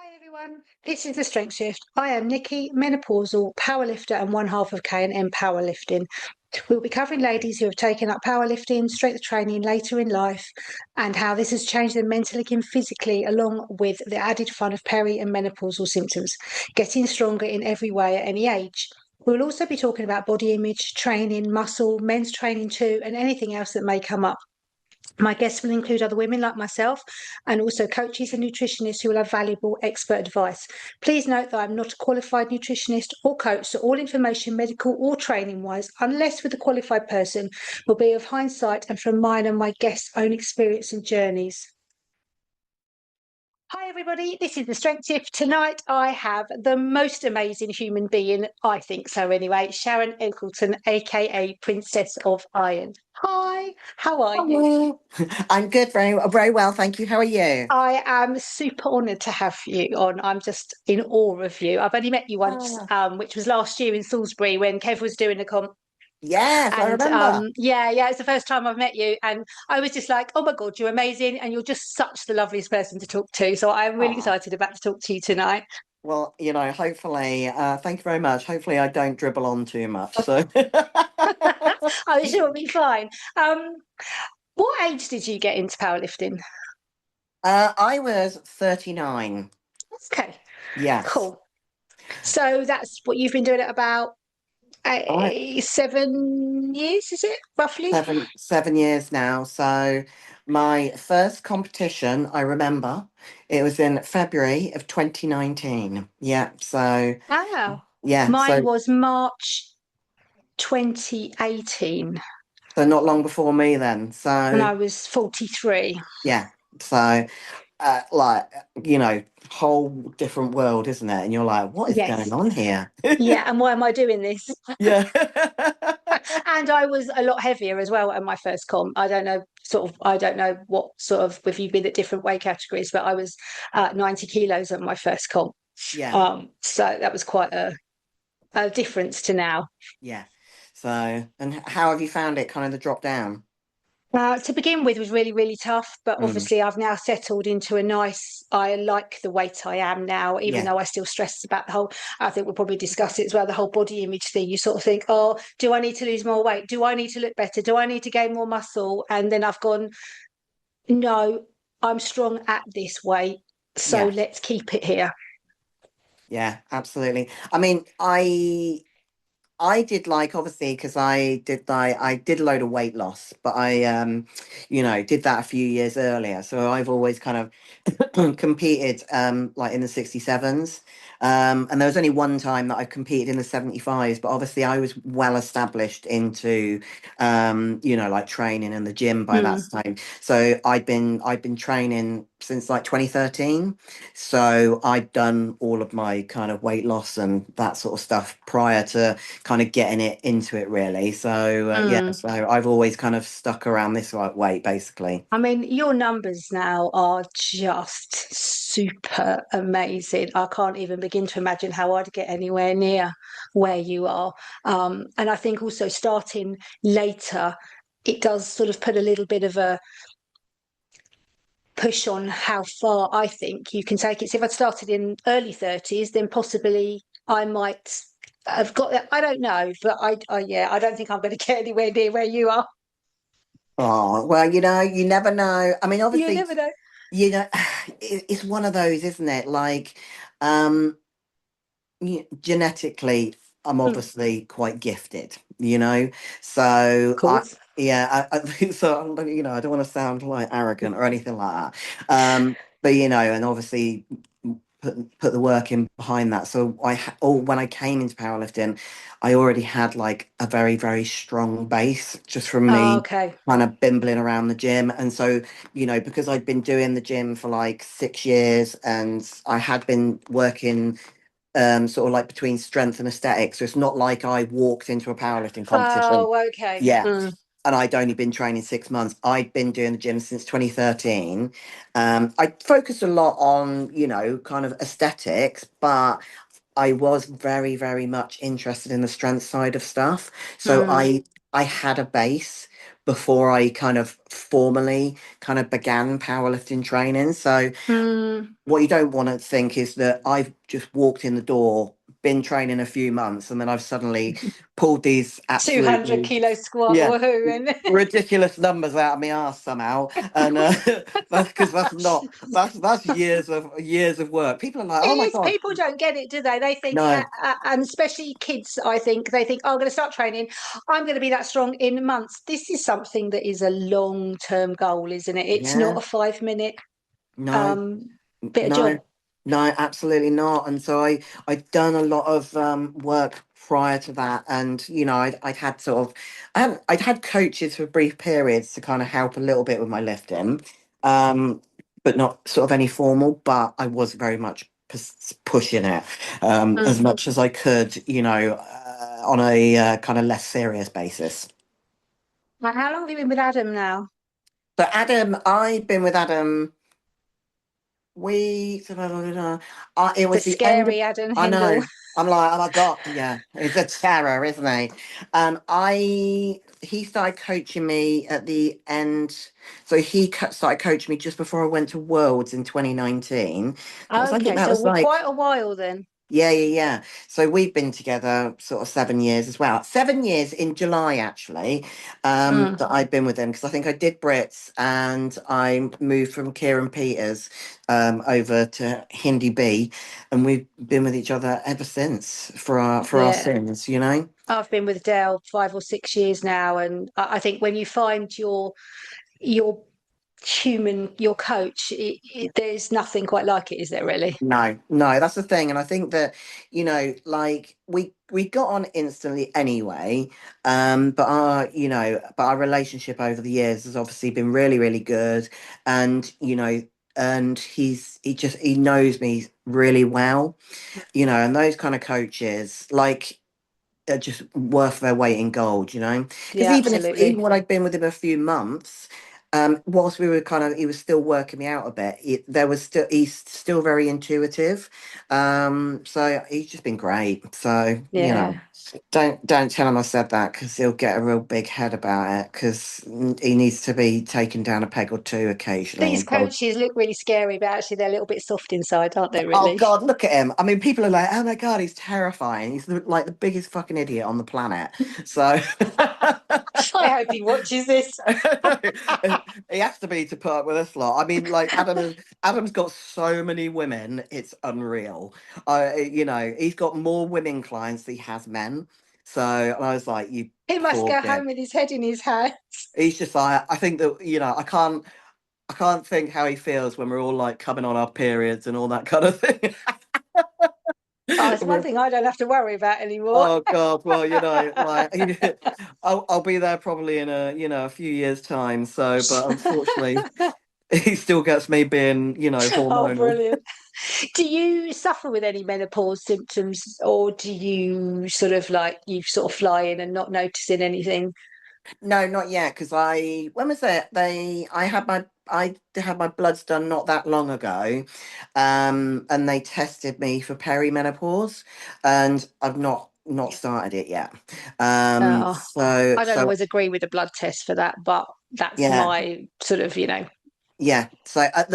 Hi everyone, this is the Strength Shift. I am Nikki, menopausal powerlifter and one half of K&M Powerlifting. We'll be covering ladies who have taken up powerlifting, strength training later in life, and how this has changed them mentally and physically, along with the added fun of peri and menopausal symptoms, getting stronger in every way at any age. We'll also be talking about body image, training, muscle, men's training too, and anything else that may come up. My guests will include other women like myself and also coaches and nutritionists who will have valuable expert advice. Please note that I'm not a qualified nutritionist or coach, so all information, medical or training wise, unless with a qualified person, will be of hindsight and from mine and my guests' own experience and journeys. Hi everybody, this is the Strength Shift. Tonight I have the most amazing human being, I think so anyway, Sharon Eggleton, aka Princess of Iron. Hi, how are you? Hello. I'm good, very well, thank you. How are you? I am super honoured to have you on. I'm just in awe of you. I've only met you once, which was last year in Salisbury when Kev was doing a comp. Yes, I And remember. yeah, it's the first time I've met you, and I was just like, oh my God, you're amazing, and you're just such the loveliest person to talk to. So I'm really Aw. excited about to talk to you tonight. Well, hopefully, thank you very much. Hopefully, I don't dribble on too much. So, I'm sure it'll be fine. What age did you get into powerlifting? I was 39. Okay, Yes, cool. So that's what you've been doing at about I 7 years, is it roughly? 7 years now. So, my first competition, I remember, it was in February of 2019. Yeah. So, Wow. yeah. Mine So, was March 2018 so not long before me then. when So, I was 43. yeah. So. Like whole different world, isn't it? And you're like, what is going Yes. on here? Yeah. And why am I doing this? Yeah. And I was a lot heavier as well at my first comp. I don't know what sort of, if you've been at different weight categories, but I was 90 kilos at my first comp. Yeah, So that was quite a difference to now. yeah. So, and how have you found it, kind of the drop down? To begin with was really, really tough, but Mm. obviously I've now settled into I like the weight I am now, even Yeah, though I still stress about I think we'll probably discuss it as well, the whole body image thing. You sort of think, oh, do I need to lose more weight? Do I need to look better? Do I need to gain more muscle? And then I've gone, no, I'm strong at this weight. So yeah, let's keep it here. yeah, absolutely. I mean, I did like, obviously, because I did a load of weight loss, but I did that a few years earlier. So I've always kind of competed like in the 67s. And there was only one time that I competed in the 75s, but obviously I was well established into like training in the gym by that Mm. time. So I'd been training since like 2013. So I'd done all of my kind of weight loss and that sort of stuff prior to kind of getting it into it, really. So yeah, Mm. so I've always kind of stuck around this like weight, basically. I mean, your numbers now are just super amazing. I can't even begin to imagine how I'd get anywhere near where you are. And I think also starting later, it does sort of put a little bit of a push on how far I think you can take it. So if I'd started in early 30s, then possibly I might have got that. I don't know, but yeah, I don't think I'm going to get anywhere near where you are. Oh, well, you never know. I mean, You obviously, never know. you know, it's one of those, isn't it? Like, um, genetically, I'm Mm, of obviously quite gifted, you know. So course. yeah, I think so. I don't want to sound like arrogant or anything like that. But and obviously put the work in behind that. So when I came into powerlifting, I already had like a very, very strong base just from Oh, me okay. kind of bimbling around the gym. And so, because I'd been doing the gym for like 6 years and I had been working sort of like between strength and aesthetics. So it's not like I walked into a powerlifting competition. Oh, okay. Yeah. Mm, And I'd only been training 6 months. I'd been doing the gym since 2013. I focused a lot on, kind of aesthetics, but I was very, very much interested in the strength side of stuff. So mm, I had a base, before I kind of formally kind of began powerlifting training. So Mm. what you don't want to think is that I've just walked in the door, been training a few months, and then I've suddenly pulled these 200 absolutely, kilo squat, yeah, woohoo. And ridiculous numbers out of my ass somehow. And that's because that's not that's years of work. People are like, it oh my is, God, people don't get it, do they? They think, no, and especially kids, I think, they think, oh, I'm going to start training. I'm going to be that strong in months. This is something that is a long-term goal, isn't it? It's not yeah, a 5 minute no. um, bit of No, job. no, absolutely not. And so I'd done a lot of work prior to that, and I'd had sort of I'd had coaches for brief periods to kind of help a little bit with my lifting, um, but not sort of any formal. But I was very much pushing it as Mm. much as I could, on a kind of less serious basis. Like, how long have you been with Adam now? But Adam, I've been with Adam. It The was the end of. scary Adam I Hindle. know. I'm like, oh my God, yeah, he's a terror, isn't he? He started coaching me at the end. So started coaching me just before I went to Worlds in 2019. I think Okay, that so was like, quite a while then. yeah, yeah, yeah. So we've been together sort of 7 years as well. 7 years in July, actually, Mm. that I've been with him because I think I did Brits and I moved from Kieran Peters over to Hindi B, and we've been with each other ever since for our Yeah. sins, you know? I've been with Dale 5 or 6 years now, and I think when you find your human, your coach, there's nothing quite like it, is there really? No, no, that's the thing. And I think that, like we got on instantly anyway. But our relationship over the years has obviously been really, really good. And, and he knows me really well, and those kind of coaches, like are just worth their weight in gold, because Yeah, even absolutely. when I'd been with him a few months, whilst we were he was still working me out a bit. He's still very intuitive, so he's just been great. So Yeah. don't tell him I said that because he'll get a real big head about it because he needs to be taken down a peg or two occasionally These and told. coaches look really scary, but actually they're a little bit soft inside, aren't they, Oh really? God, look at him. I mean, people are like, oh my God, he's terrifying. He's like the biggest fucking idiot on the planet. So I hope he watches this. he has to be to put up with this lot. I mean, like Adam's got so many women, it's unreal. He's got more women clients than he has men. So and I was like, you He must poor go kid. home with his head in his hands. He's just like, I think that, I can't think how he feels when we're all like coming on our periods and all that kind of thing. Oh, it's one thing I don't have to worry about anymore. Oh God, well, like I'll be there probably in a few years' time. So, but unfortunately, he still gets me being, Oh, hormonal. brilliant. Do you suffer with any menopause symptoms, or do you sort of like you sort of fly in and not noticing anything? No, not yet, because when was it? I had my bloods done not that long ago, and they tested me for perimenopause, and I've not started it yet. Oh, So I don't so always agree with the blood test for that, but that's yeah. my sort of, Yeah, so at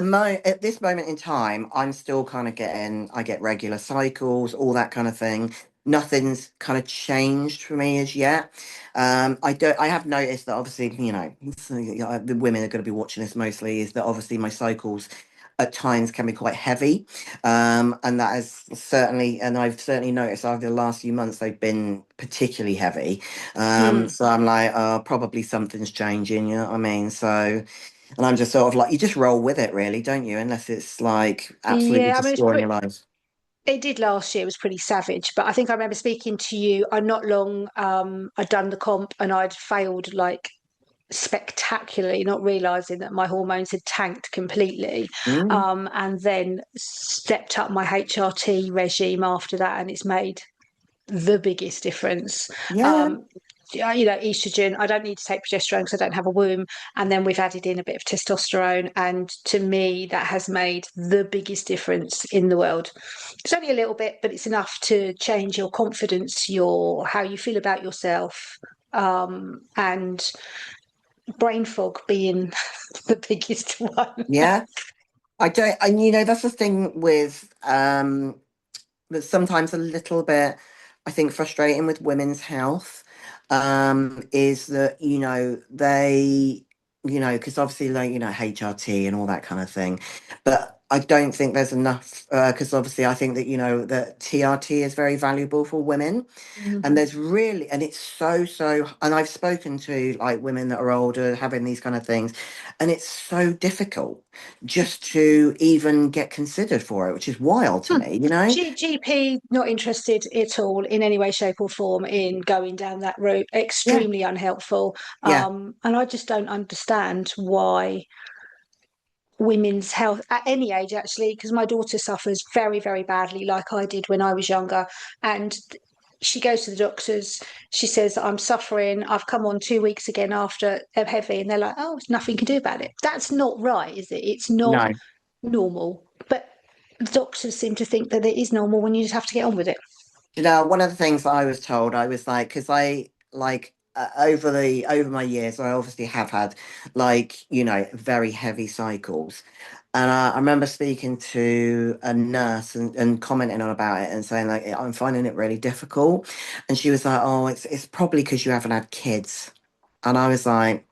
this moment in time, I'm still kind of I get regular cycles, all that kind of thing. Nothing's kind of changed for me as yet. I have noticed that obviously, the women are going to be watching this mostly is that obviously my cycles at times can be quite heavy. And that is certainly, and I've certainly noticed over the last few months, they've been particularly heavy. mm. So I'm like, probably something's changing, you know what I mean? So, and I'm just sort of like, you just roll with it, really, don't you? Unless it's like absolutely Yeah, I mean, destroying your life. it did last year. It was pretty savage, but I think I remember speaking to you. I not long. I'd done the comp and I'd failed like spectacularly, not realizing that my hormones had tanked completely. Mm, And then stepped up my HRT regime after that, and it's made the biggest difference. yeah, Um, estrogen. I don't need to take progesterone because I don't have a womb, and then we've added in a bit of testosterone, and to me, that has made the biggest difference in the world. It's only a little bit, but it's enough to change your confidence, your how you feel about yourself, and brain fog being the biggest one. Yeah. I don't, and that's the thing with that's sometimes a little bit, I think, frustrating with women's health, is that, they, because obviously, like, HRT and all that kind of thing. But I don't think there's enough, because obviously I think that, that TRT is very valuable for women. And Mhm. there's really, and it's so, and I've spoken to like women that are older having these kind of things, and it's so difficult just to even get considered for it, which is wild to Hmm. me. GP not interested at all in any way, shape, or form in going down that route. Yeah, Extremely unhelpful. yeah, And I just don't understand why women's health at any age, actually, because my daughter suffers very, very badly, like I did when I was younger. And she goes to the doctors. She says, I'm suffering. I've come on 2 weeks again after heavy. And they're like, oh, nothing can do about it. That's not right, is it? It's not no. normal. But the doctors seem to think that it is normal when you just have to get on with it. One of the things that I was told, I was like, because I like over my years, I obviously have had like very heavy cycles, and I remember speaking to a nurse and commenting on about it and saying like I'm finding it really difficult, and she was like, oh, it's probably because you haven't had kids, and I was like,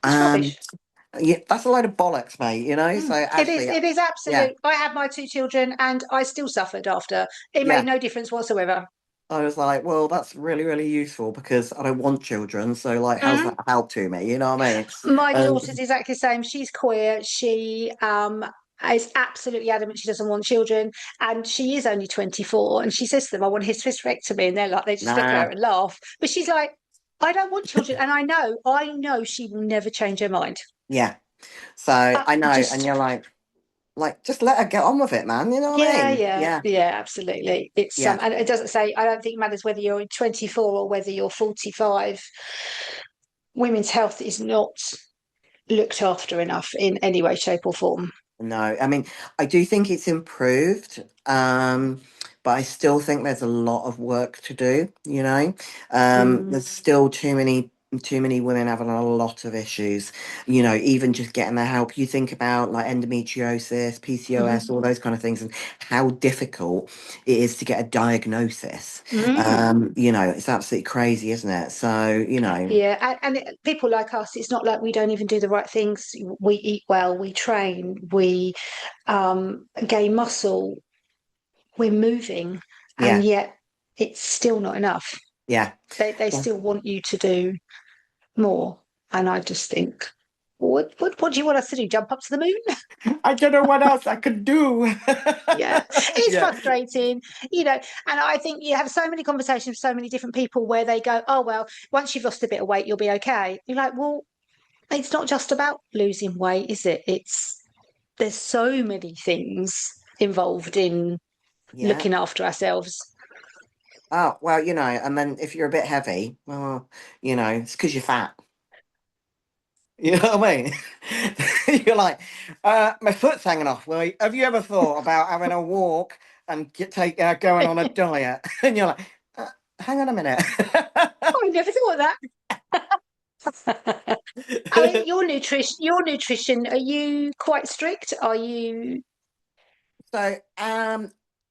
It's um, rubbish. yeah, that's a load of bollocks, mate. So It is. actually, It is yeah, absolute. I had my two children, and I still suffered after. It made yeah. no difference whatsoever. I was like, well, that's really, really useful because I don't want children. So, like, how's Mhm. that help to me? You know what I mean? My daughter's Um, exactly the same. She's queer. She is absolutely adamant she doesn't want children, and she is only 24. And she says to them, "I want his hysterectomy," and they're like, they just look at nah, her and laugh. But she's like, "I don't want children," and I know she will never change her mind. yeah. So I know, and Just you're like, just let her get on with it, man. You know what I yeah, mean? yeah, Yeah, yeah, absolutely. It's yeah. and it doesn't say. I don't think it matters whether you're 24 or whether you're 45. Women's health is not looked after enough in any way, shape, or form. No, I mean, I do think it's improved, but I still think there's a lot of work to do. Mm. There's still too many women having a lot of issues, even just getting their help. You think about like endometriosis, PCOS, Mhm. all those kind of things, and how difficult it is to get a diagnosis. Mm. It's absolutely crazy, isn't it? So, Yeah, people like us, it's not like we don't even do the right things. We eat well, we train, we gain muscle, we're moving, and yeah, yet it's still not enough. yeah. They still want you to do more, and I just think, what do you want us to do? Jump up to the moon? I don't know what else I could do. Yeah, it's Yeah. frustrating, and I think you have so many conversations with so many different people where they go, oh, well, once you've lost a bit of weight, you'll be okay. You're like, well, it's not just about losing weight, is it? There's so many things involved in Yeah. looking after ourselves. Oh, well, and then if you're a bit heavy, well, it's because you're fat. You know what I mean? You're like, my foot's hanging off. Well, have you ever thought about having a walk and going on a diet? And you're like, hang on a minute. Oh, I never thought of that. I mean, your nutrition, are you quite strict? Are you? So,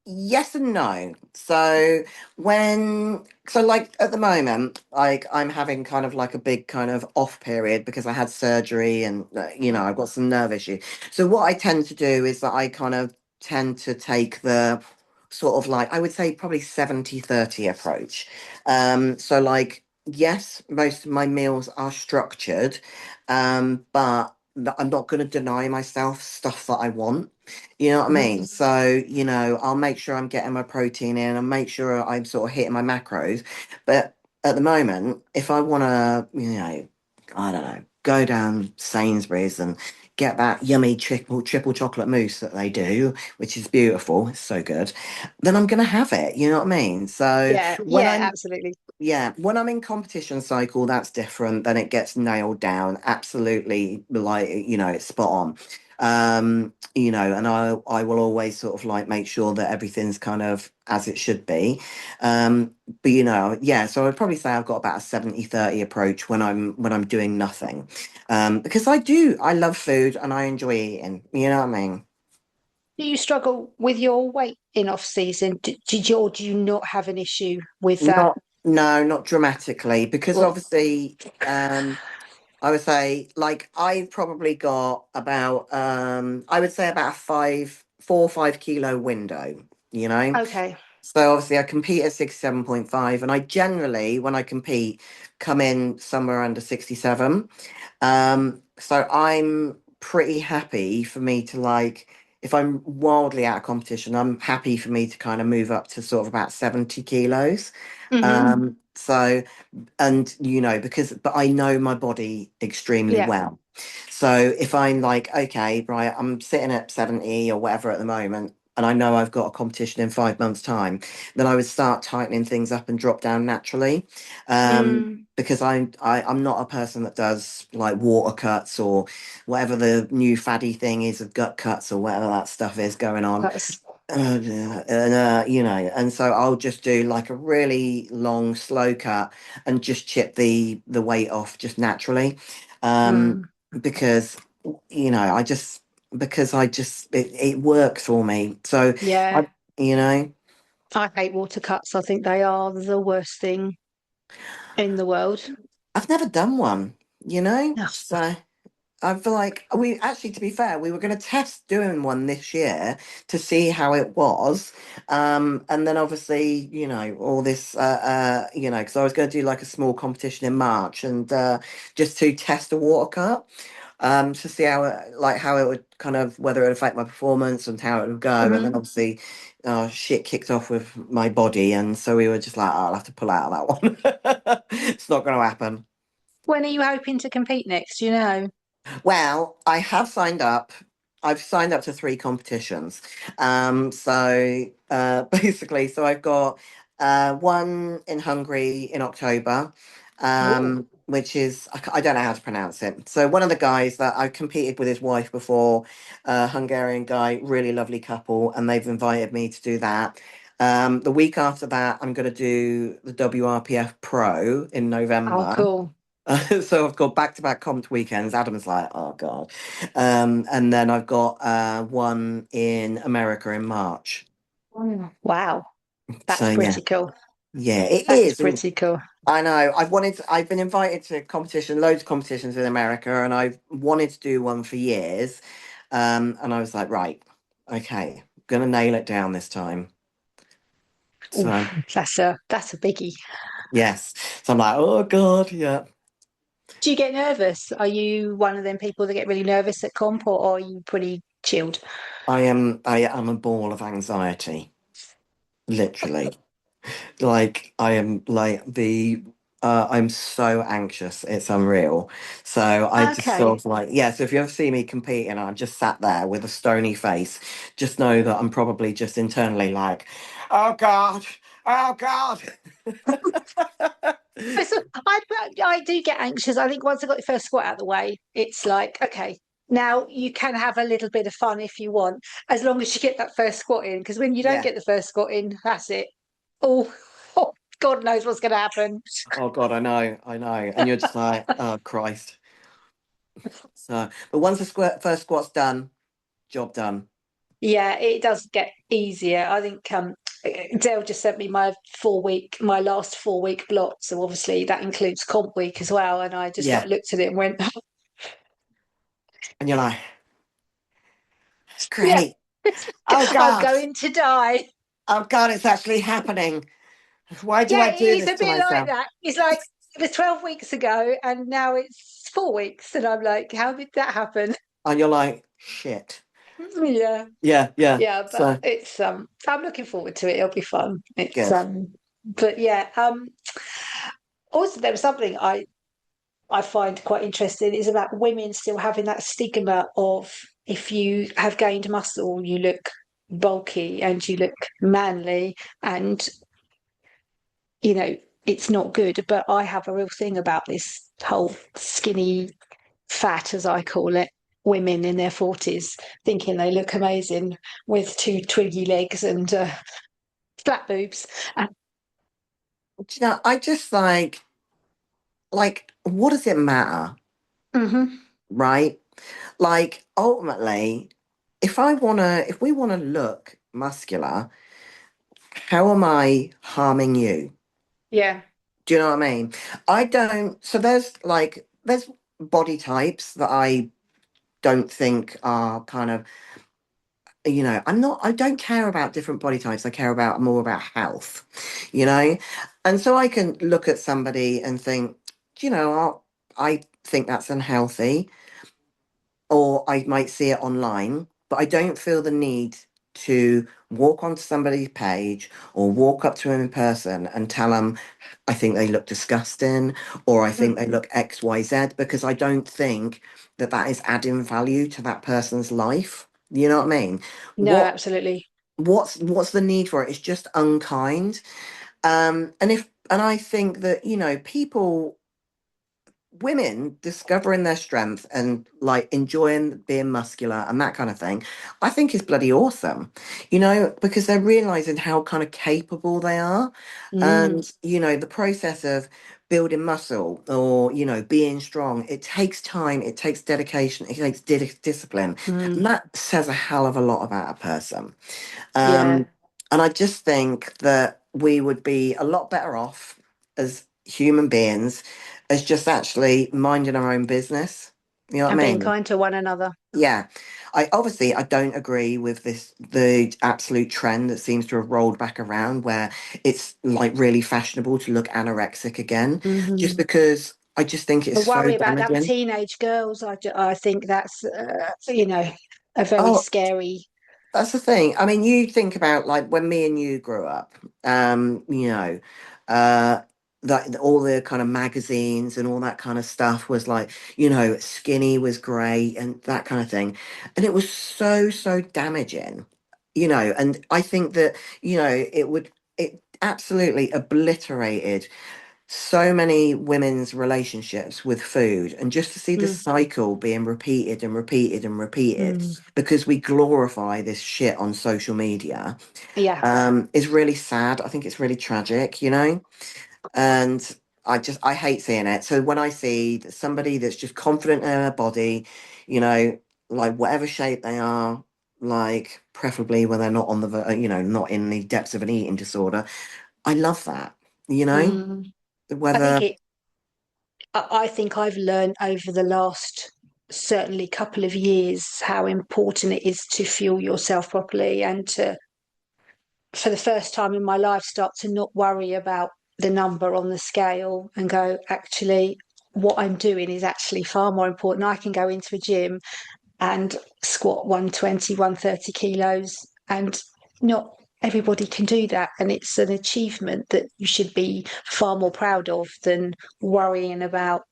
yes and no. So like at the moment, like I'm having kind of like a big kind of off period because I had surgery and I've got some nerve issue. So what I tend to do is that I kind of tend to take the sort of like I would say probably 70-30 approach. So like yes, most of my meals are structured, but I'm not going to deny myself stuff that I want. You know what I Mhm. mean? So, I'll make sure I'm getting my protein in and make sure I'm sort of hitting my macros. But at the moment, if I want to, I don't know, go down Sainsbury's and get that yummy triple chocolate mousse that they do, which is beautiful, it's so good, then I'm gonna have it. You know what I mean? So Yeah, when yeah, I'm absolutely. yeah, when I'm in competition cycle, that's different. Then it gets nailed down. Absolutely, like it's spot on. And I will always sort of like make sure that everything's kind of as it should be. But yeah, so I'd probably say I've got about a 70-30 approach when I'm doing nothing. Because I love food and I enjoy eating, you know what I mean? Do you struggle with your weight in off season? Did you or do you not have an issue with that? Not No, not dramatically, because Well, obviously, I would say like I've probably got about I would say about a 4 or 5 kilo window, you know. okay. So obviously I compete at 67.5, and I generally, when I compete, come in somewhere under 67. So I'm pretty happy for me to like, if I'm wildly out of competition, I'm happy for me to kind of move up to sort of about 70 kilos. Hmm. So, and but I know my body extremely Yeah. well. So if I'm like, okay, right, I'm sitting at 70 or whatever at the moment, and I know I've got a competition in 5 months' time, then I would start tightening things up and drop down naturally. Mm, Because I'm not a person that does like water cuts or whatever the new faddy thing is of gut cuts or whatever that stuff is going on. that's And so I'll just do like a really long, slow cut and just chip the weight off just naturally. Um, mm, because I just because I just it works for me. So I yeah. you know, I hate water cuts. I think they are the worst thing in the world. I've never done one, Ugh. so I feel like we actually, to be fair, we were going to test doing one this year to see how it was. And then obviously, all this, because I was going to do like a small competition in March and just to test a water cut, to see how it would kind of, whether it would affect my performance and how it would go. And then Mhm. obviously, shit kicked off with my body. And so we were just like, oh, I'll have to pull out of that one. It's not going to happen. When are you hoping to compete next? Do you know? Well, I have signed up. I've signed up to 3 competitions. Basically, so I've got one in Hungary in October, Oh, which is, I don't know how to pronounce it. So one of the guys that I competed with his wife before, Hungarian guy, really lovely couple, and they've invited me to do that. The week after that, I'm going to do the WRPF Pro in oh, November. cool. So I've got back-to-back comp weekends. Adam's like, oh God. And then I've got one in America in March. Mm, wow, So that's yeah, pretty cool. yeah, it That's is. And pretty cool. I know I've been invited to loads of competitions in America, and I've wanted to do one for years. And I was like, right, okay, gonna nail it down this time. So Oof, that's a biggie. yes. So I'm like, oh God, yeah. Do you get nervous? Are you one of them people that get really nervous at comp, or are you pretty chilled? I am a ball of anxiety, literally. Like I am like the I'm so anxious, it's unreal. So I just Okay. sort of like, yeah, so if you ever see me competing, I'm just sat there with a stony face, just know that I'm probably just internally like, oh God, oh God. So I do get anxious. I think once I got the first squat out of the way, it's like, okay, now you can have a little bit of fun if you want, as long as you get that first squat in. Because when you don't Yeah. get the first squat in, that's it. Oh, oh God knows what's going to happen. Oh God, I know. And you're just like, oh Christ. So, but once the first squat's done, job done. Yeah, it does get easier. I think Dale just sent me my last 4 week block. So obviously that includes comp week as well. And I just like Yeah. looked at it and went, And you're like, yeah, great. Oh I'm God. going to die. Oh God, it's actually happening. Why do Yeah, I it do is this a to bit like myself? that. It's like it was 12 weeks ago and now it's 4 weeks. And I'm like, how did that happen? And you're like, shit. Yeah, Yeah, yeah. yeah, but So it's I'm looking forward to it. It'll be fun. It's good. but yeah, also there was something I find quite interesting is about women still having that stigma of if you have gained muscle, you look bulky and you look manly and you know, it's not good. But I have a real thing about this whole skinny fat, as I call it. women in their 40s thinking they look amazing with two twiggy legs and flat boobs. Do you know, I just like, what does it matter, Mhm. right? Like, ultimately, if we wanna look muscular, how am I harming you? Yeah. Do you know what I mean? I don't, so there's body types that I don't think are kind of, I don't care about different body types. I care about more about health, you know? And so I can look at somebody and think, "Do you know what? I think that's unhealthy, or I might see it online, but I don't feel the need to walk onto somebody's page or walk up to them in person and tell them I think they look disgusting or I think they Mhm. look XYZ because I don't think that that is adding value to that person's life. You know what I mean? No, What absolutely. what's the need for it? It's just unkind. And I think that, people, women discovering their strength and like enjoying being muscular and that kind of thing, I think is bloody awesome, because they're realizing how kind of capable they are. Mm. And, the process of building muscle or, being strong, it takes time, it takes dedication, it takes discipline. And Mm. that says a hell of a lot about a person. Yeah. Um, and I just think that we would be a lot better off as human beings as just actually minding our own business. You know what And I being mean? kind to one another. Yeah. I don't agree with the absolute trend that seems to have rolled back around where it's like really fashionable to look anorexic again, just Hmm. because I just think The it's so worry about them damaging. teenage girls, I think that's, a very Oh, scary. that's the thing. I mean, you think about like when me and you grew up, uh, that all the kind of magazines and all that kind of stuff was like, skinny was great and that kind of thing. And it was so, so damaging, and I think that, it absolutely obliterated so many women's relationships with food, and just to see the Mm. cycle being repeated and repeated and repeated Mm. because we glorify this shit on social media, Yeah. is really sad. I think it's really tragic, and I hate seeing it. So when I see somebody that's just confident in their body, you know like whatever shape they are, like preferably when they're not on not in the depths of an eating disorder, I love that, Mm. I think whether. it. I think I've learned over the last certainly couple of years how important it is to fuel yourself properly and to, for the first time in my life, start to not worry about the number on the scale and go, actually, what I'm doing is actually far more important. I can go into a gym and squat 120, 130 kilos, and not everybody can do that. And it's an achievement that you should be far more proud of than worrying about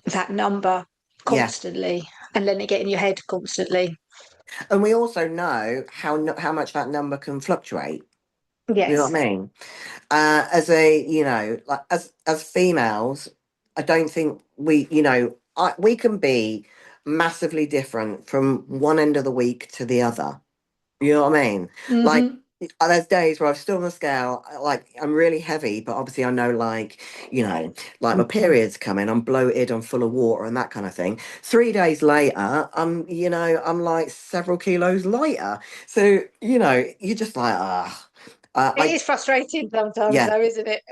that number Yeah. constantly and letting it get in your head constantly. And we also know how much that number can fluctuate. You know what Yes. I mean? Like as females, I don't think we can be massively different from one end of the week to the other. You know what I mean? Like, Hmm. there's days where I'm still on the scale, like I'm really heavy, but obviously I know, like my period's coming, I'm bloated, I'm full of water and that kind of thing. 3 days later, I'm like several kilos lighter. So, you're just like, ah, It is frustrating sometimes, yeah. though, isn't it?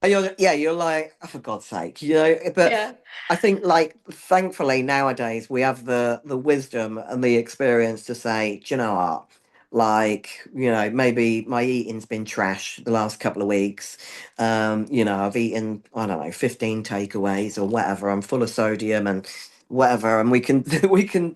And you're like, oh, for God's sake, but Yeah. I think like thankfully nowadays we have the wisdom and the experience to say, do you know what? Like, maybe my eating's been trash the last couple of weeks. I've eaten, I don't know, 15 takeaways or whatever. I'm full of sodium and whatever, and we can we can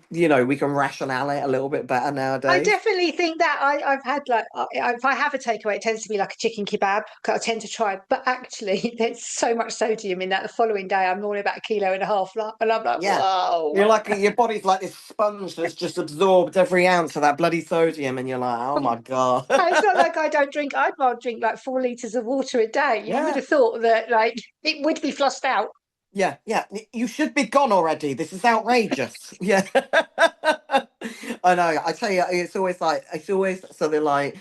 rationale it a little bit better I nowadays. definitely think that I've had if I have a takeaway, it tends to be like a chicken kebab. 'Cause I tend to try, but actually, there's so much sodium in that. The following day, I'm normally about a kilo and a half, and I'm like, Yeah. whoa! You're like your body's like this sponge that's just absorbed every ounce of that bloody sodium, and you're like, oh my God. And it's not like I don't drink. I'd rather drink like 4 liters of water a day. You would Yeah. have thought that like it would be flushed out. Yeah, yeah. You should be gone already. This is outrageous. Yeah. I know. I tell you, it's always something like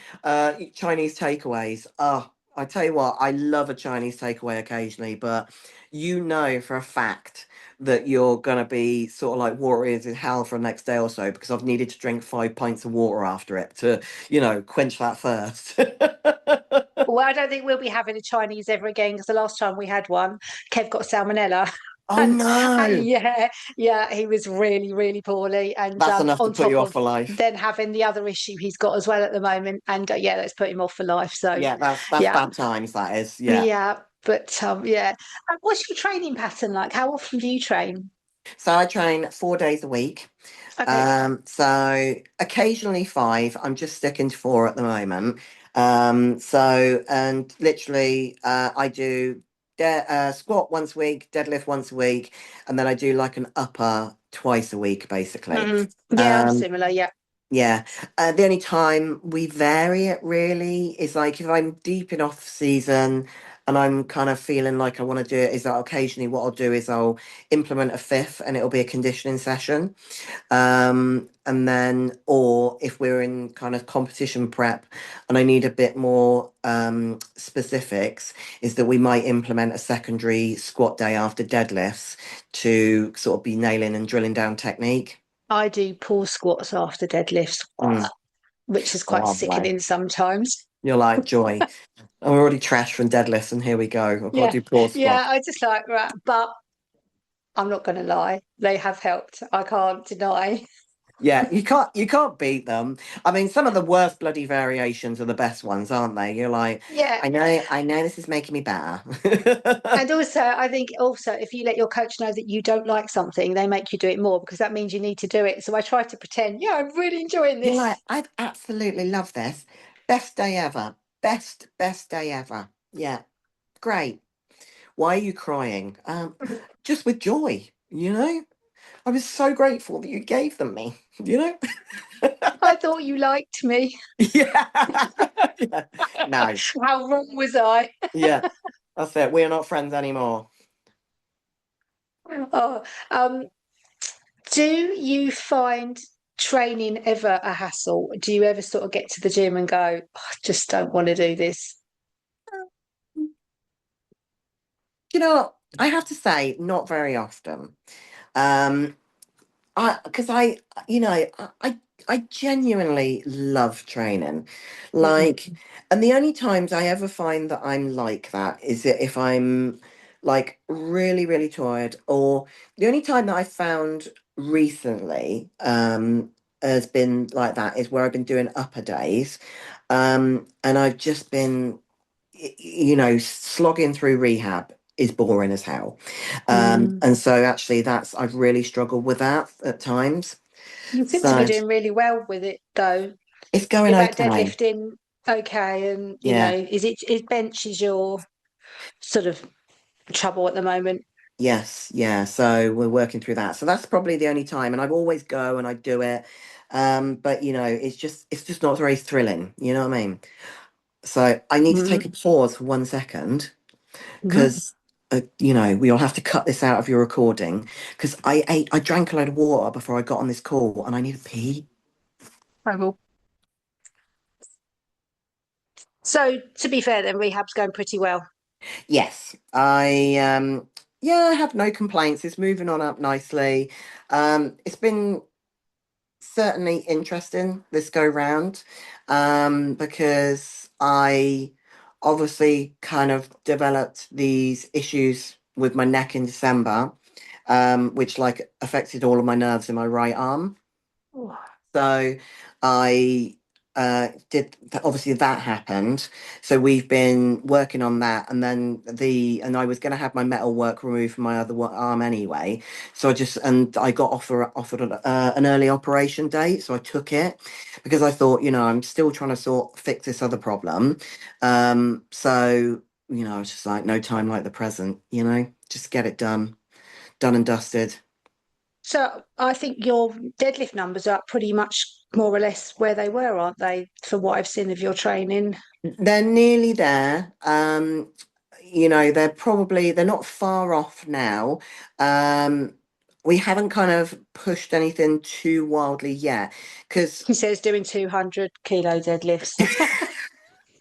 Chinese takeaways. Oh, I tell you what, I love a Chinese takeaway occasionally, but you know for a fact that you're gonna be sort of like warriors in hell for the next day or so because I've needed to drink 5 pints of water after it to, quench that thirst. Well, I don't think we'll be having a Chinese ever again because the last time we had one, Kev got salmonella. Oh And, no. yeah, yeah, he was really, really poorly. And That's enough to on put top you off of for life. then having the other issue he's got as well at the moment. And yeah, that's put him off for life. So Yeah, that's yeah, bad times, that is. Yeah. yeah. But yeah. What's your training pattern like? How often do you train? So I train 4 days a week. Okay. So occasionally five. I'm just sticking to four at the moment. And literally, I do squat once a week, deadlift once a week, and then I do like an upper twice a week, basically. Hmm. Yeah, I'm Um, similar. Yeah. yeah. The only time we vary it really is like if I'm deep in off season and I'm kind of feeling like I want to do it, is that occasionally what I'll do is I'll implement a fifth and it'll be a conditioning session. And then, or if we're in kind of competition prep and I need a bit more specifics, is that we might implement a secondary squat day after deadlifts to sort of be nailing and drilling down technique. I do pull squats after deadlifts, Mm, which is quite lovely. sickening sometimes. You're like, Joy, I'm already trashed from deadlifts, and here we go. I've got Yeah. to do broad Yeah, squat. I just like that. But I'm not going to lie, they have helped. I can't deny. Yeah, you can't beat them. I mean, some of the worst bloody variations are the best ones, aren't they? You're like, Yeah. I know this is making me better. And also, I think also if you let your coach know that you don't like something, they make you do it more because that means you need to do it. So I try to pretend, yeah, I'm really enjoying You're this. like, I absolutely love this. Best day ever. Best day ever. Yeah, great. Why are you crying? Just with joy, you know? I was so grateful that you gave them me, you know? I thought you liked me. Yeah. Yeah. No. How wrong was I? Yeah. That's it. We're not friends anymore. Oh, do you find training ever a hassle? Do you ever sort of get to the gym and go, "Oh, I just don't want to do this? You know, what? I have to say, not very often. Um, because I genuinely love training. Mhm. Like, and the only times I ever find that I'm like that is that if I'm like really, really tired, or the only time that I found recently has been like that is where I've been doing upper days. And I've just been slogging through rehab is boring as hell. Mm. And so actually I've really struggled with that at times. You seem to be So doing really well with it, though. it's going Is that okay. deadlifting okay? And Yeah. is bench is your sort of trouble at the moment? Yes. Yeah. So we're working through that. So that's probably the only time. And I always go and I do it. But it's just not very thrilling. You know what I mean? So I need to take a Mm. pause for 1 second Mhm. because we'll have to cut this out of your recording because I drank a load of water before I got on this call and I need to pee. I will. So to be fair, then rehab's going pretty well. Yes, I have no complaints. It's moving on up nicely. It's been certainly interesting this go round, because I obviously kind of developed these issues with my neck in December, which like affected all of my nerves in my right arm. So I did obviously that happened. So we've been working on that, and then and I was going to have my metal work removed from my other arm anyway. So I got offered an early operation date, so I took it because I thought, I'm still trying to fix this other problem. So I was just like, no time like the present, just get it done and dusted. So I think your deadlift numbers are pretty much more or less where they were, aren't they? For what I've seen of your training. They're nearly there. they're not far off now. Um, we haven't kind of pushed anything too wildly yet because He says doing 200 kilo deadlifts.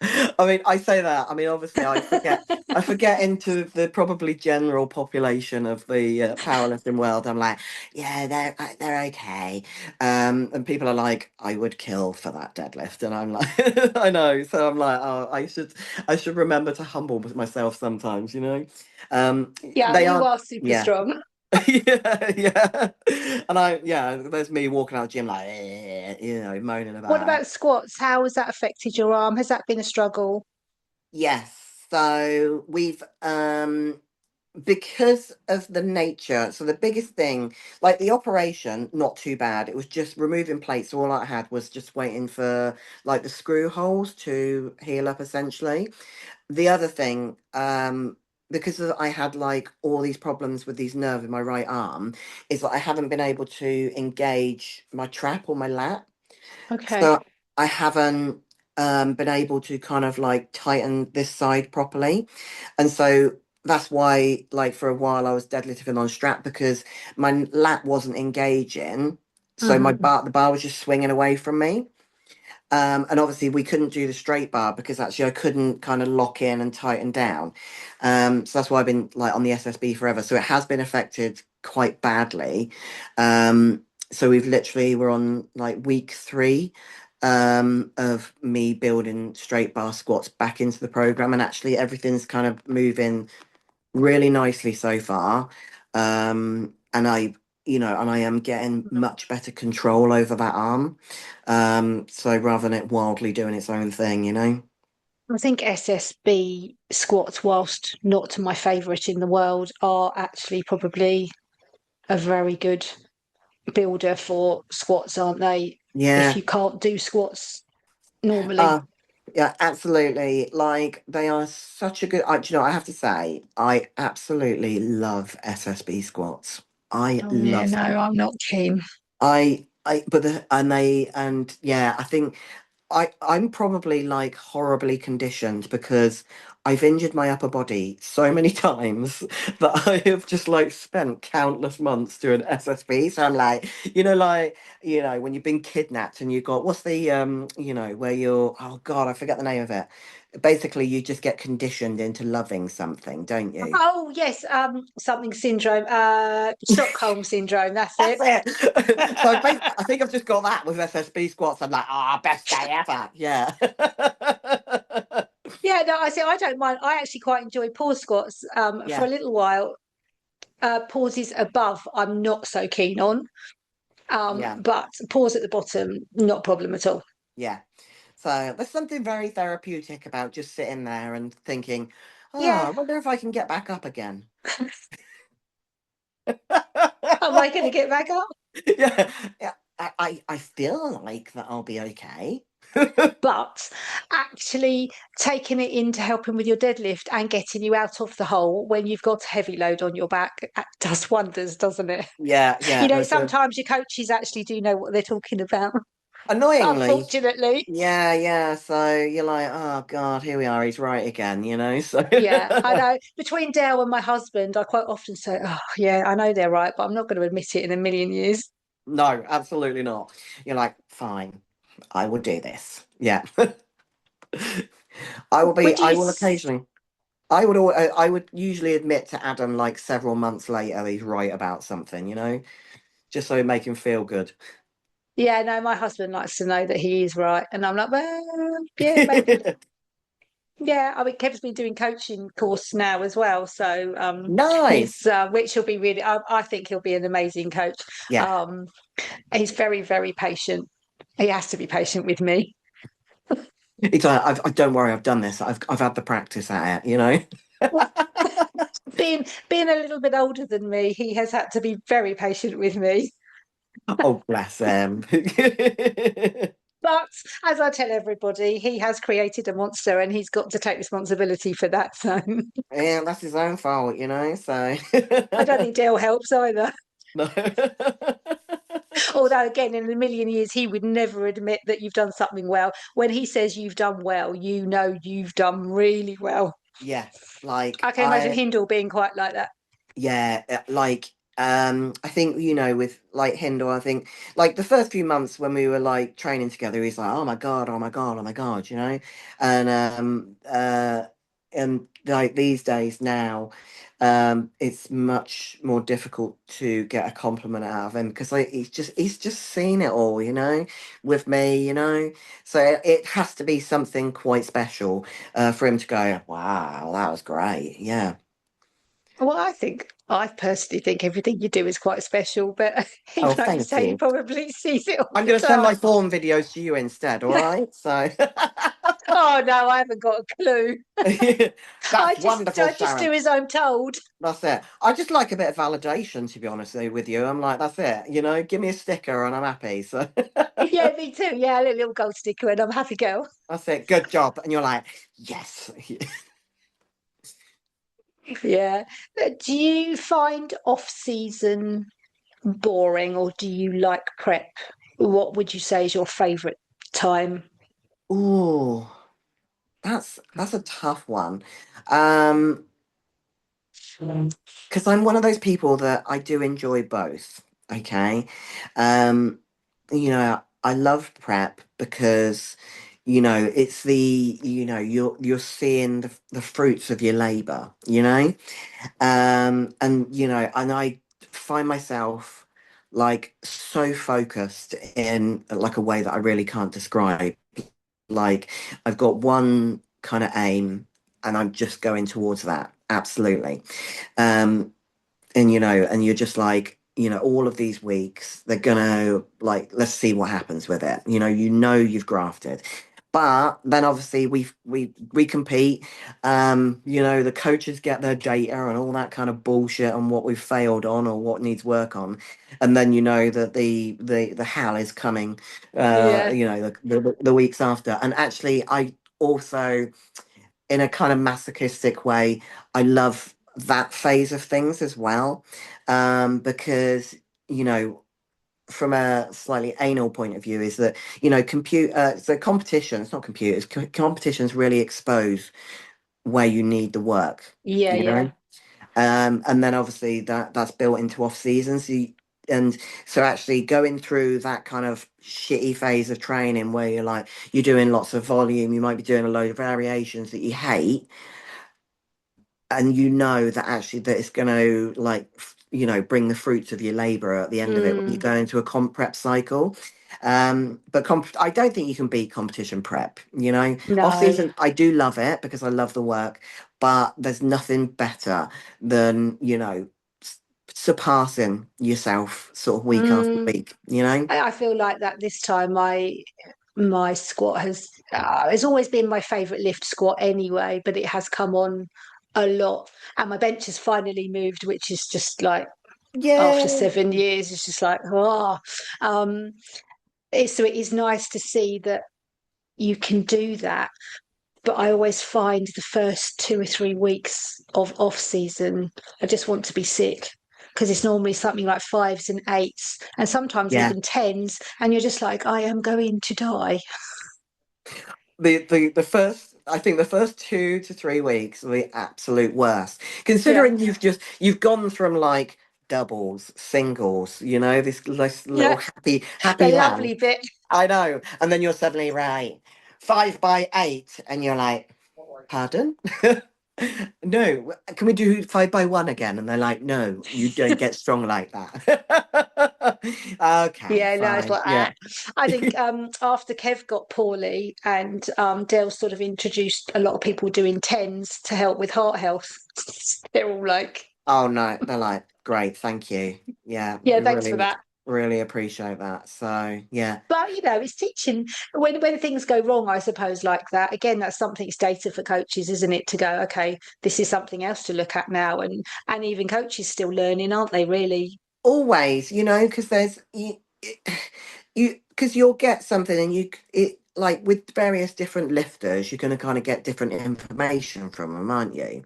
I mean, I say that. I mean, obviously, I forget into the probably general population of the powerlifting world. I'm like, yeah, they're okay. And people are like, I would kill for that deadlift, and I'm like, I know. So I'm like, oh, I should remember to humble myself sometimes, you know. Yeah, They you are, are super yeah. strong. Yeah, yeah, and there's me walking out of the gym like, moaning What about it. about squats? How has that affected your arm? Has that been a struggle? Yes. So we've because of the nature, so the biggest thing, like the operation, not too bad. It was just removing plates. So all I had was just waiting for like the screw holes to heal up essentially. The other thing, I had like all these problems with these nerves in my right arm, is that I haven't been able to engage my trap or my lat. Okay. So I haven't been able to kind of like tighten this side properly. And so that's why, like, for a while I was deadlifting on strap because my lat wasn't engaging. So Hmm. the bar was just swinging away from me. And obviously we couldn't do the straight bar because actually I couldn't kind of lock in and tighten down. So that's why I've been like on the SSB forever. So it has been affected quite badly. So we're on like week 3 of me building straight bar squats back into the program, and actually everything's kind of moving really nicely so far. And I am getting much better control over that arm. So rather than it wildly doing its own thing, you know? I think SSB squats, whilst not my favourite in the world, are actually probably a very good builder for squats, aren't they? If Yeah. you can't do squats normally. Uh, yeah, absolutely. Like they are such a good, do you know, I have to say, I absolutely love SSB squats. I Oh yeah, love no, them. I'm not keen. But and yeah, I think I'm probably like horribly conditioned because I've injured my upper body so many times that I have just like spent countless months doing SSB. So I'm like, when you've been kidnapped and you got what's the where you're oh God, I forget the name of it. Basically, you just get conditioned into loving something, don't you? Oh yes, something syndrome, Stockholm syndrome. That's That's it. it. So I think I've just got that with SSB squats. I'm like, best day ever. Yeah. Yeah, no, I see. I don't mind. I actually quite enjoy pause squats. For Yeah. a little while, pauses above, I'm not so keen on. Yeah. But pause at the bottom, not a problem at all. Yeah. So there's something very therapeutic about just sitting there and thinking, oh, I Yeah. wonder if I can get back up again. Am I going to get back up? Yeah. Yeah. I feel like that I'll be okay. But actually taking it into helping with your deadlift and getting you out of the hole when you've got a heavy load on your back does wonders, doesn't it? Yeah. You Yeah. know, There's a sometimes your coaches actually do know what they're talking about, annoyingly. unfortunately. Yeah. Yeah. So you're like, oh God, here we are. He's right again, you know? So Yeah, I know. Between Dale and my husband, I quite often say, oh, yeah, I know they're right, but I'm not going to admit it in a million years. no, absolutely not. You're like, fine, I will do this. Yeah. Would I you? will occasionally, I would usually admit to Adam like several months later he's right about something, just so it make him feel good. Yeah, no, my husband likes to know that he is right. And I'm like, well, yeah, maybe. Yeah, I mean, Kev's been doing coaching course now as well. So Nice. which will be really, I think he'll be an amazing coach. Yeah. Um, he's very, very patient. He has to be patient with me. It's like, don't worry, I've done this. I've had the practice at it. Being a little bit older than me, he has had to be very patient with me. Oh, bless him. But as I tell everybody, he has created a monster and he's got to take responsibility for that. So Yeah, that's his own fault. So I don't think Dale helps either. no. Although, again, in a million years, he would never admit that you've done something well. When he says you've done well, you know you've done really well. Yeah, like I can imagine Hindle being quite like that. yeah, like I think with like Hindle, I think like the first few months when we were like training together, he's like, oh my god, oh my god, oh my god, and and like these days now, it's much more difficult to get a compliment out of him because like he's just seen it all, with me, so it has to be something quite special for him to go, wow, that was great, yeah. Well, I personally think everything you do is quite special, but Oh, like you thank say, he you. probably sees it all I'm the going to send my time. form videos to you instead, all right? So Oh no, I haven't got a clue. that's wonderful, I just Sharon. do as I'm told. That's it. I just like a bit of validation, to be honest with you. I'm like, that's it. Give me a sticker and I'm happy. So Yeah, me too. Yeah, a little gold sticker, and I'm a happy girl. that's it. Good job. And you're like, yes. Yeah. Do you find off season boring, or do you like prep? What would you say is your favourite time? Ooh, that's a tough one. Um, because I'm one of those people that I do enjoy both. Okay. Um, I love prep because, it's you're seeing the fruits of your labor, and I find myself like so focused in like a way that I really can't describe. Like I've got one kind of aim and I'm just going towards that. Absolutely. Um, and you're just like, all of these weeks, they're gonna like, let's see what happens with it. You've grafted. But then obviously we compete. The coaches get their data and all that kind of bullshit on what we've failed on or what needs work on. And then you know that the hell is coming Yeah. the weeks after. And actually I also in a kind of masochistic way, I love that phase of things as well. Because, you know, from a slightly anal point of view, is that, so competition, it's not computers, competitions really expose where you need the work, Yeah, you yeah. know? And then obviously that's built into off seasons. And so actually going through that kind of shitty phase of training where you're doing lots of volume, you might be doing a load of variations that you hate, and that actually that it's going to bring the fruits of your labor at the end of it when you Mm, go into a comp prep cycle. But I don't think you can beat competition prep. Off no. season I do love it because I love the work, but there's nothing better than surpassing yourself sort of week after Mm, week. I feel like that this time. My squat has it's always been my favourite lift squat anyway, but it has come on a lot, and my bench has finally moved, which is just like after Yeah. 7 years, it's just like um, it is nice to see that you can do that. But I always find the first 2 or 3 weeks of off season, I just want to be sick because it's normally something like fives and eights and sometimes Yeah. even tens. And you're just like, I am going to die. The first, I think the first 2 to 3 weeks are the absolute worst, Yeah. considering you've gone from like doubles, singles, this little Yeah. happy The land. lovely bit. I know, and then you're suddenly right 5 by 8, and you're like, pardon? No, can we do 5 by 1 again? And they're like, no, you don't get strong like that. Okay, Yeah, no, it's fine, like yeah. that. I think after Kev got poorly and Dale sort of introduced a lot of people doing tens to help with heart health, they're all like, Oh no, they're like, great, thank you. Yeah, yeah, we thanks for really, that. really appreciate that. So yeah. But it's teaching when things go wrong, I suppose, like that. Again, that's something it's data for coaches, isn't it? To go, okay, this is something else to look at now, and even coaches still learning, aren't they? Really? Always, because there's because you'll get something and it like with various different lifters, you're going to kind of get different information from them, aren't you?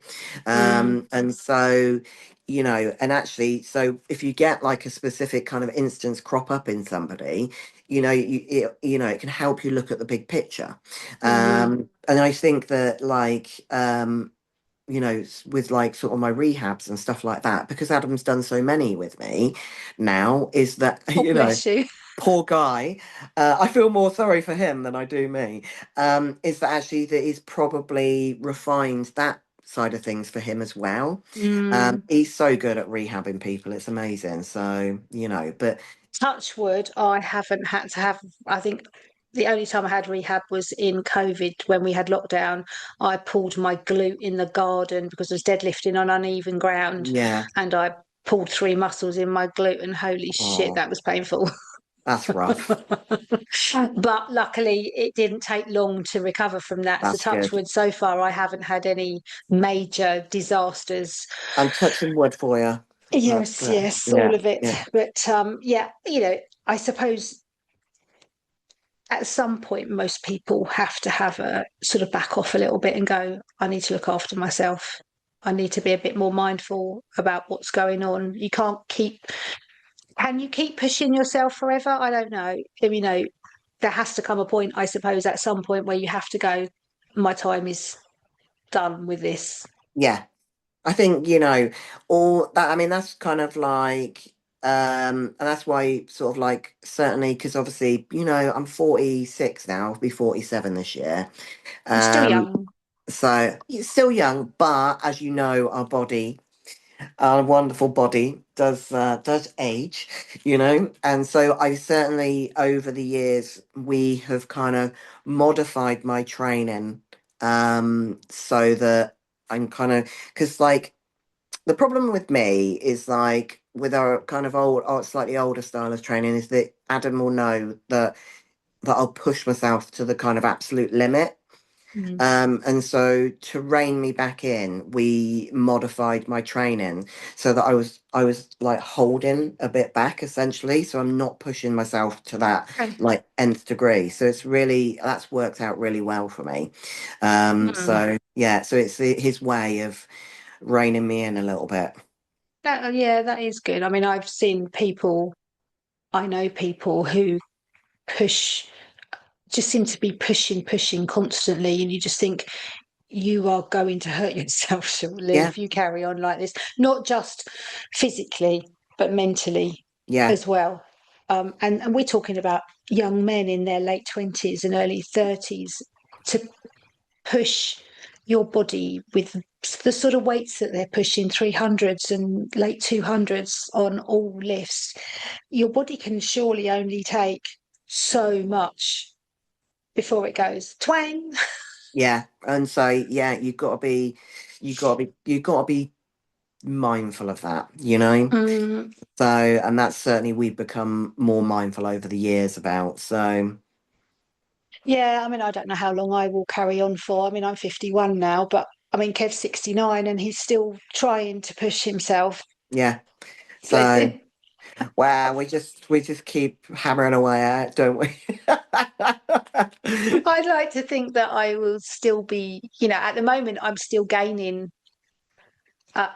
Mm, And so and actually, so if you get like a specific kind of instance crop up in somebody, it can help you look at the big picture. mm, And I think that with like sort of my rehabs and stuff like that, because Adam's done so many with me now, is that, Oh, bless you. poor guy, I feel more sorry for him than I do me, is that actually that he's probably refined that side of things for him as well. Mm. He's so good at rehabbing people, it's amazing. So, but Touch wood, I haven't had to have, I think the only time I had rehab was in COVID when we had lockdown. I pulled my glute in the garden because I was deadlifting on uneven ground yeah, and I pulled three muscles in my glute and holy shit, oh, that was painful. that's rough. But luckily it didn't take long to recover from that. So That's touch good. wood, so far I haven't had any major disasters. I'm touching wood for you. Yes, yes, all Yeah, of it. yeah, But yeah, I suppose at some point, most people have to have a sort of back off a little bit and go, I need to look after myself. I need to be a bit more mindful about what's going on. You can't keep, can you keep pushing yourself forever? I don't know. There has to come a point, I suppose, at some point where you have to go, my time is done with this. yeah. I think, all that, I mean, that's kind of like, and that's why sort of like, certainly, because obviously, I'm 46 now, I'll be 47 this year. You're still Um, young. so it's still young, but as you know, our wonderful body does age, and so I certainly over the years we have kind of modified my training, so that I'm kind of, because like the problem with me is like with our kind of slightly older style of training is that Adam will know that I'll push myself to the kind of absolute limit. Mm. And so to rein me back in, we modified my training so that I was like holding a bit back essentially. So I'm not pushing myself to that Okay. like nth degree. So that's worked out really well for me. Mm. So yeah, so it's his way of reining me in a little bit. Yeah, that is good. I mean, I know people who push just seem to be pushing constantly, and you just think you are going to hurt yourself shortly Yeah, if you carry on like this, not just physically, but mentally yeah, as well. And we're talking about young men in their late 20s and early 30s to push your body with the sort of weights that they're pushing 300s and late 200s on all lifts. Your body can surely only take so much before it goes twang. yeah. And so yeah, you got to be mindful of that. Mm, So, and that's certainly we've become more mindful over the years about. So, yeah, I mean, I don't know how long I will carry on for. I mean, I'm 51 now, but I mean, Kev's 69 and he's still trying to push himself. yeah. Bless So, him. wow, we just keep hammering away at it, don't we? I'd like to think that I will still be, at the moment, I'm still gaining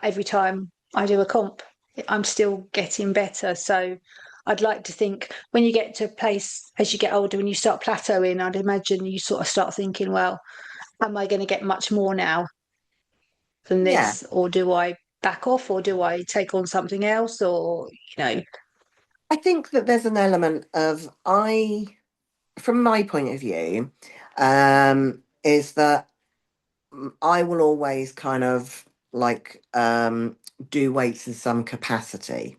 every time I do a comp. I'm still getting better. So I'd like to think when you get to a place as you get older, when you start plateauing, I'd imagine you sort of start thinking, well, am I going to get much more now than Yeah, this? Or do I back off or do I take on something else? Or, you know, I think that there's an element of from my point of view, is that I will always kind of like do weights in some capacity,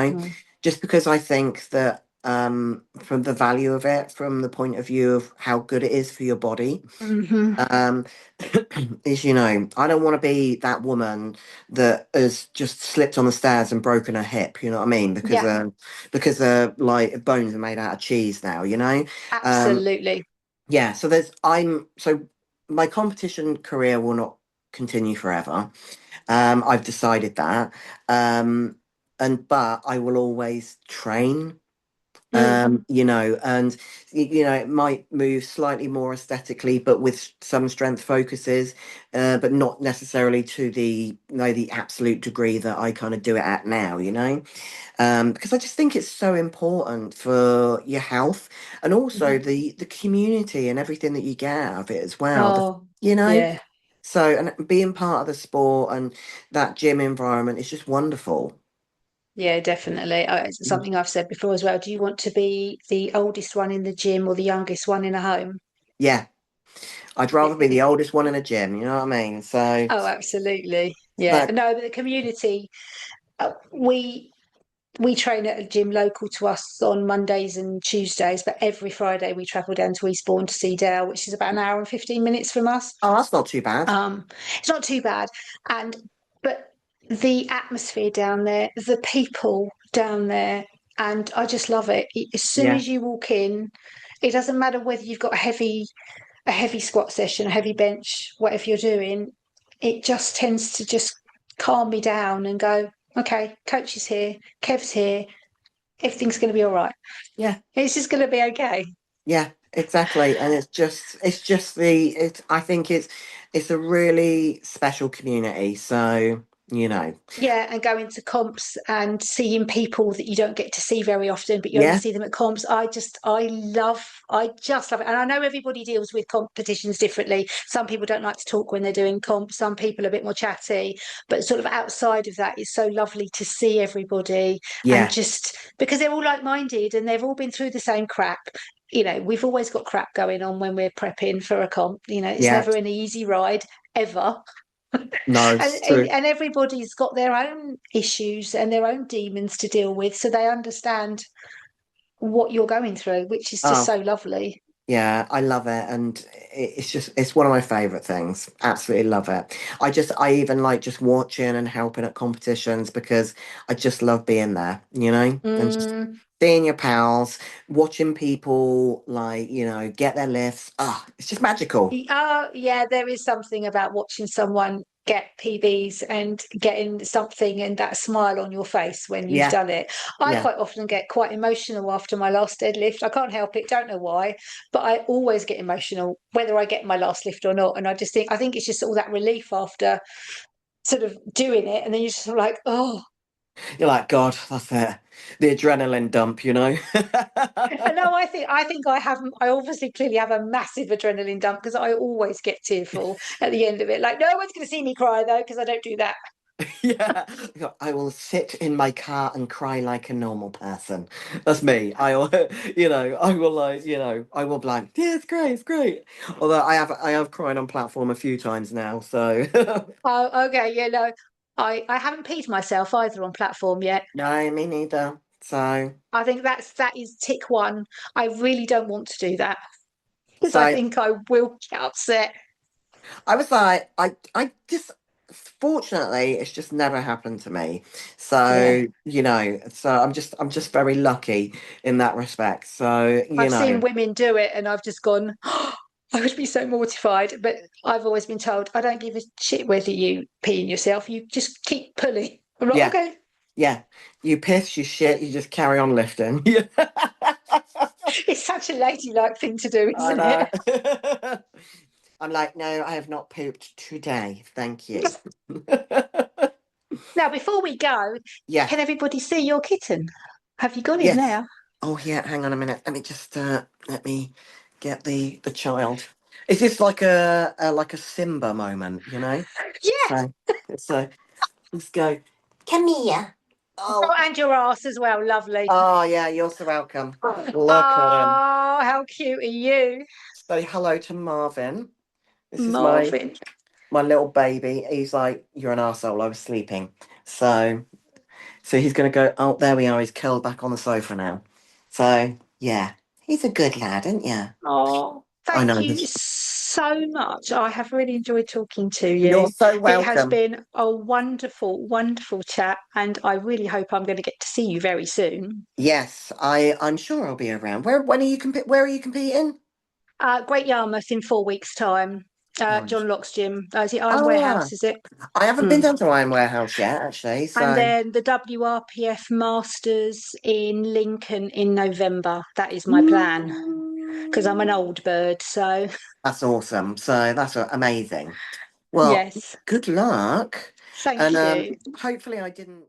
mm, just because I think that from the value of it, from the point of view of how good it is for your body, hmm um, is I don't want to be that woman that has just slipped on the stairs and broken her hip, you know what I mean? Because yeah, like bones are made out of cheese now, Um, absolutely. yeah, so my competition career will not continue forever. I've decided that. Um, but I will always train. Mm, And it might move slightly more aesthetically, but with some strength focuses, but not necessarily to the absolute degree that I kind of do it at now. Because I just think it's so important for your health and also mhm. the community and everything that you get out of it as well. Oh, You know, yeah. So, and being part of the sport and that gym environment is just wonderful. Yeah, definitely. It's Mm. something I've said before as well. Do you want to be the oldest one in the gym or the youngest one in a home? Yeah, I'd rather be the oldest one in a gym, you know what I mean? So, Oh, absolutely. Yeah. like, No, but the community, we train at a gym local to us on Mondays and Tuesdays, but every Friday we travel down to Eastbourne to see Dale, which is about an hour and 15 minutes from us. oh, that's not too bad. Um, it's not too bad. And but the atmosphere down there, the people down there, and I just love it. As soon Yeah, as you walk in, it doesn't matter whether you've got a heavy squat session, a heavy bench, whatever you're doing, it just tends to just calm me down and go, okay, coach is here, Kev's here, everything's going to be all right. yeah, It's just going to be okay. yeah, exactly. And I think it's a really special community. So, you know, Yeah, and going to comps and seeing people that you don't get to see very often, but you only yeah, see them at comps. I just love it. And I know everybody deals with competitions differently. Some people don't like to talk when they're doing comps. Some people are a bit more chatty, but sort of outside of that, it's so lovely to see everybody and yeah, just because they're all like-minded and they've all been through the same crap. You know, we've always got crap going on when we're prepping for a comp. You know, it's yeah. never an easy ride ever. No, and, it's and true. and everybody's got their own issues and their own demons to deal with, so they understand what you're going through, which is just Oh, so lovely. yeah, I love it, and it's one of my favorite things. Absolutely love it. I even like just watching and helping at competitions because I just love being there, and just Mm, seeing your pals, watching people like, get their lifts. Ah, it's just magical. oh, yeah, there is something about watching someone get PBs and getting something and that smile on your face when you've Yeah, done it. I yeah. quite often get quite emotional after my last deadlift. I can't help it, don't know why, but I always get emotional whether I get my last lift or not. And I think it's just all that relief after sort of doing it, and then you're just sort of like, oh. You're like, God, that's it. The adrenaline dump, you know? And no, I obviously clearly have a massive adrenaline dump because I always get tearful at the end of it. Like, no one's going to see me cry though, because I don't do that. Yeah, I will sit in my car and cry like a normal person. That's me. I will, I will like, I will be like, yeah, it's great, it's great. Although I have cried on platform a few times now, so Oh, okay, yeah, no, I haven't peed myself either on platform yet. no, me neither. So, I think that is tick one. I really don't want to do that because I so think I will get upset. I was like, I just, fortunately, it's just never happened to me. Yeah. So, so I'm just very lucky in that respect. So, I've seen women do it and I've just gone, oh, I would be so mortified. But I've always been told, I don't give a shit whether you pee in yourself, you just keep pulling. I'm like, yeah, okay. yeah. You piss, you shit, you just carry on lifting. Yeah. It's such a ladylike thing to do, I isn't it? know. I'm like, no, I have not pooped today. Thank you. Now, before we go, Yeah. can everybody see your kitten? Have you got him Yes. now? Oh, yeah. Hang on a minute. Let me just let me get the child. Is this like a Simba moment? Yeah. So let's go. Come here. Oh, Oh, and your ass as well. Lovely. oh yeah. You're so welcome. Look at him. Oh, how cute are you, Say hello to Marvin. This is Marvin? my little baby. He's like, you're an arsehole. I was sleeping. So he's going to go, oh, there we are. He's curled back on the sofa now. So, yeah, he's a good lad, isn't you? Oh, I thank know. you so much. I have really enjoyed talking to You're you. so It has welcome. been a wonderful, wonderful chat, and I really hope I'm going to get to see you very soon. Yes, I'm sure I'll be around. Where are you competing? Great Yarmouth in 4 weeks' time. Nice. John Locke's gym. Is it Iron Ah, Warehouse? Is it? I haven't been Mm. down to Iron Warehouse yet, actually. And So, then the WRPF Masters in Lincoln in November. That is my plan because I'm an mm, old bird. So, that's awesome. So that's amazing. Well, yes, good luck. And thank you. hopefully I didn't